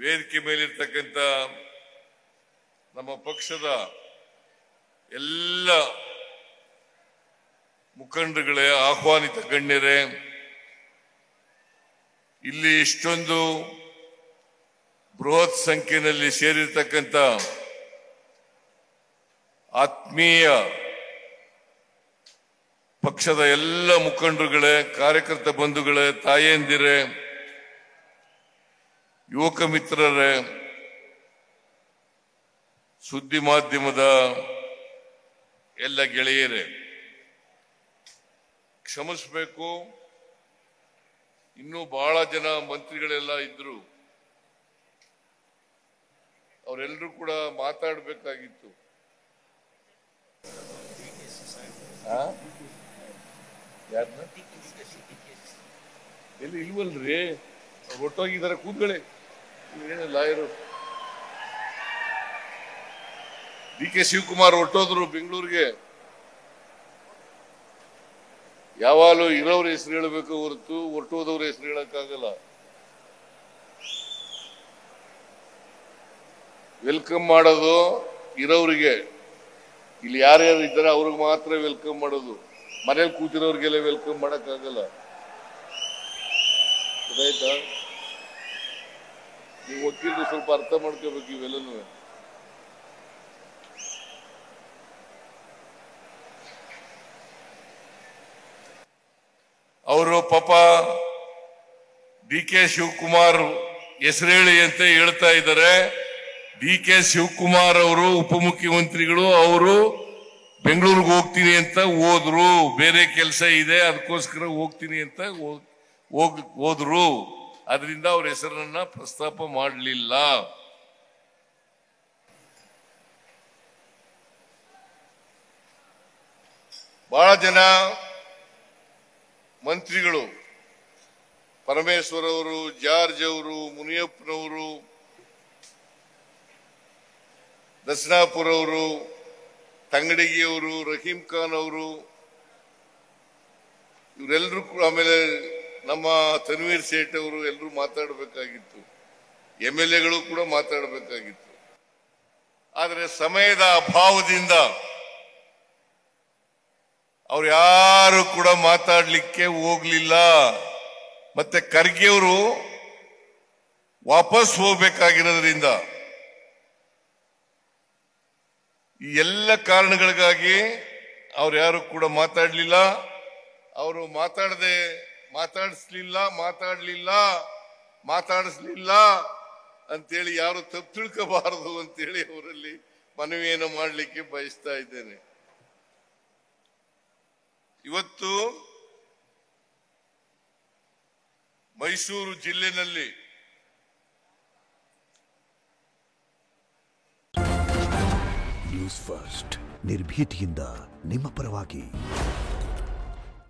ವೇದಿಕೆ ಮೇಲಿರ್ತಕ್ಕಂಥ ನಮ್ಮ ಪಕ್ಷದ ಎಲ್ಲ ಮುಖಂಡರುಗಳೇ, ಆಹ್ವಾನಿತ ಗಣ್ಯರೇ, ಇಲ್ಲಿ ಇಷ್ಟೊಂದು ಬೃಹತ್ ಸಂಖ್ಯೆಯಲ್ಲಿ ಸೇರಿರ್ತಕ್ಕಂಥ ಆತ್ಮೀಯ ಪಕ್ಷದ ಎಲ್ಲ ಮುಖಂಡರುಗಳೇ, ಕಾರ್ಯಕರ್ತ ಬಂಧುಗಳೇ, ತಾಯಂದಿರೇ, ಯುವಕ ಮಿತ್ರರೇ, ಸುದ್ದಿ ಮಾಧ್ಯಮದ ಎಲ್ಲ ಗೆಳೆಯರೇ, ಕ್ಷಮಿಸಬೇಕು. ಇನ್ನೂ ಬಹಳ ಜನ ಮಂತ್ರಿಗಳೆಲ್ಲ ಇದ್ರು, ಅವರೆಲ್ಲರೂ ಕೂಡ ಮಾತಾಡಬೇಕಾಗಿತ್ತು. ಎಲ್ಲಿ ಇಲ್ವಲ್ರಿ, ಒಟ್ಟೋಗಿದ್ದಾರೆ, ಕೂತ್ಕೊಳ್ಳಿ. ಲಾಯರು DK ಶಿವಕುಮಾರ್ ಹೊರಟೋದ್ರು ಬೆಂಗಳೂರಿಗೆ. ಯಾವಾಗಲೂ ಇರೋರ ಹೆಸರು ಹೇಳಬೇಕು ಹೊರತು ಹೊರಟೋದವ್ರ ಹೆಸರು ಹೇಳಕ್ಕಾಗಲ್ಲ. ವೆಲ್ಕಮ್ ಮಾಡೋದು ಇರೋರಿಗೆ, ಇಲ್ಲಿ ಯಾರ್ಯಾರು ಇದ್ದಾರೆ ಅವ್ರಿಗೆ ಮಾತ್ರ ವೆಲ್ಕಮ್ ಮಾಡೋದು. ಮನೇಲಿ ಕೂತಿರೋರಿಗೆಲ್ಲ ವೆಲ್ಕಮ್ ಮಾಡಕ್ಕಾಗಲ್ಲ. ಗೊತ್ತಾಯ್ತಾ? ನೀವು ವಕೀಲರು ಸ್ವಲ್ಪ ಅರ್ಥ ಮಾಡ್ಕೋಬೇಕು ಇವೆಲ್ಲನೂ. ಅವರು ಪಾಪ DK ಶಿವಕುಮಾರ್ ಹೆಸರು ಹೇಳಿ ಅಂತ ಹೇಳ್ತಾ ಇದ್ದಾರೆ. DK ಶಿವಕುಮಾರ್ ಅವರು ಉಪಮುಖ್ಯಮಂತ್ರಿಗಳು, ಅವರು ಬೆಂಗಳೂರಿಗೆ ಹೋಗ್ತೀನಿ ಅಂತ ಹೋದ್ರು. ಬೇರೆ ಕೆಲಸ ಇದೆ, ಅದಕ್ಕೋಸ್ಕರ ಹೋಗ್ತೀನಿ ಅಂತ ಹೋದ್ರು. ಅದರಿಂದ ಅವ್ರ ಹೆಸರನ್ನ ಪ್ರಸ್ತಾಪ ಮಾಡಲಿಲ್ಲ. ಬಹಳ ಜನ ಮಂತ್ರಿಗಳು, ಪರಮೇಶ್ವರ್ ಅವರು, ಜಾರ್ಜ್ ಅವರು, ಮುನಿಯಪ್ಪನವರು, ದಸನಾಪುರ್ ಅವರು, ತಂಗಡಗಿ ಅವರು, ರಹೀಂ ಖಾನ್ ಅವರು, ಇವರೆಲ್ಲರೂ ಕೂಡ, ಆಮೇಲೆ ನಮ್ಮ ತನ್ವೀರ್ ಸೇಠ್ ಅವರು ಎಲ್ಲರೂ ಮಾತಾಡಬೇಕಾಗಿತ್ತು. MLAಗಳು ಕೂಡ ಮಾತಾಡಬೇಕಾಗಿತ್ತು. ಆದರೆ ಸಮಯದ ಅಭಾವದಿಂದ ಅವ್ರು ಯಾರು ಕೂಡ ಮಾತಾಡ್ಲಿಕ್ಕೆ ಹೋಗ್ಲಿಲ್ಲ. ಮತ್ತೆ ಖರ್ಗೆ ಅವರು ವಾಪಸ್ ಹೋಗ್ಬೇಕಾಗಿರೋದ್ರಿಂದ ಈ ಎಲ್ಲ ಕಾರಣಗಳಿಗಾಗಿ ಅವ್ರು ಯಾರು ಕೂಡ ಮಾತಾಡ್ಲಿಲ್ಲ. ಅವರು ಮಾತಾಡಿಸ್ಲಿಲ್ಲ ಅಂತೇಳಿ ಯಾರು ತಪ್ಪು ತಿಳ್ಕೋಬಾರದು ಅಂತೇಳಿ ಅವರಲ್ಲಿ ಮನವಿಯನ್ನು ಮಾಡಲಿಕ್ಕೆ ಬಯಸ್ತಾ ಇದ್ದೇನೆ. ಇವತ್ತು ಮೈಸೂರು ಜಿಲ್ಲೆನಲ್ಲಿ ನ್ಯೂಸ್ ಫಸ್ಟ್ ನಿರ್ಭೀತಿಯಿಂದ ನಿಮ್ಮ ಪರವಾಗಿ.